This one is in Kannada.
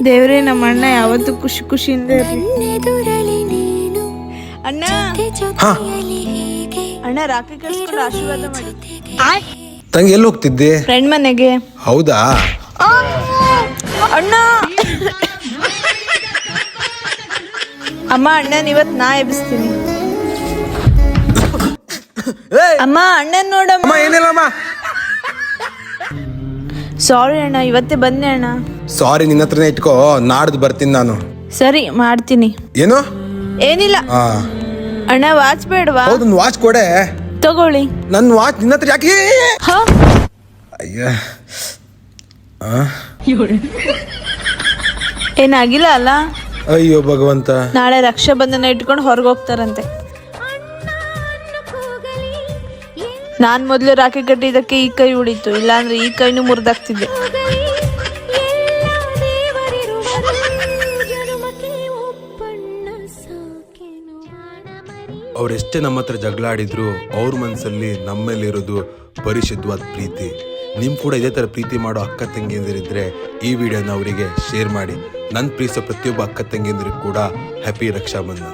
ದೇವ್ರೆ ನಮ್ಮ ಅಣ್ಣ ಯಾವತ್ತೂ ಖುಷಿ ಖುಷಿಯಿಂದ ಇರ್ಲಿ. ಅಣ್ಣ ಹಾ ಅಣ್ಣ ರಾಖಿ ಕಳ್ಸ್ಕೊಂಡು ಆಶೀರ್ವಾದ ಮಾಡಿ. ತಂಗಿ ಎಲ್ಲಿ ಹೋಗ್ತಿದ್ದೆ? ಫ್ರೆಂಡ್ ಮನೆಗೆ. ಹೌದಾ? ಅಣ್ಣ ಅಮ್ಮ ಅಣ್ಣನ್ ಇವತ್ ನಾ ಎಬ್ಬಿಸ್ತೀನಿ. ಅಮ್ಮ ಅಣ್ಣನ್ ನೋಡಮ್ಮ. ಏನಿಲ್ಲಮ್ಮ. ಸಾರಿ ಅಣ್ಣ, ಇವತ್ತೇ ಬಂದೆ ಅಣ್ಣ. ಸಾರಿ, ನಿನ್ನ ಹತ್ರನೇ ಇಟ್ಕೋ, ನಾಡ್ದು ಬರ್ತೀನಿ ನಾನು. ಸರಿ ಮಾಡ್ತೀನಿ. ಏನು? ಏನಿಲ್ಲ. ಅಣ್ಣ ವಾಚ್ ಬೇಡವಾ? ಹೌದು, ವಾಚ್ ಕೊಡೆ. ತಗೊಳ್ಳಿ. ನನ್ನ ವಾಚ್ ನಿನ್ನ ಹತ್ರ ಯಾಕೆ? ಅಯ್ಯ, ಏನಾಗಿಲ್ಲ ಅಲ್ಲ? ಅಯ್ಯೋ ಭಗವಂತ. ನಾಳೆ ರಕ್ಷಾಬಂಧನ ಇಟ್ಕೊಂಡು ಹೊರಗೆ ಹೋಗ್ತಾರಂತೆ. ನಾನ್ ಮೊದ್ಲು ರಾಖಿ ಕಟ್ಟಿದ್ದಕ್ಕೆ ಈ ಕೈ ಉಳಿತು, ಇಲ್ಲಾಂದ್ರೆ ಈ ಕೈನೂ ಮುರಿದಾಗ್ತಿದ್ದೆ. ಅವರೆಷ್ಟೇ ನಮ್ಮ ಹತ್ರ ಜಗಳ ಆಡಿದ್ರು ಅವ್ರ ಮನಸ್ಸಲ್ಲಿ ನಮ್ಮಲ್ಲಿರೋದು ಪರಿಶುದ್ಧವಾದ ಪ್ರೀತಿ. ನಿಮ್ ಕೂಡ ಇದೇ ತರ ಪ್ರೀತಿ ಮಾಡೋ ಅಕ್ಕ ತಂಗಿಯಂದಿರಿದ್ರೆ ಈ ವಿಡಿಯೋನ ಅವರಿಗೆ ಶೇರ್ ಮಾಡಿ. ನನ್ನ ಪ್ರೀತಿಸೋ ಪ್ರತಿಯೊಬ್ಬ ಅಕ್ಕ ತಂಗಿಯಂದಿರಿಗೂ ಕೂಡ ಹ್ಯಾಪಿ ರಕ್ಷಾಬಂಧನ.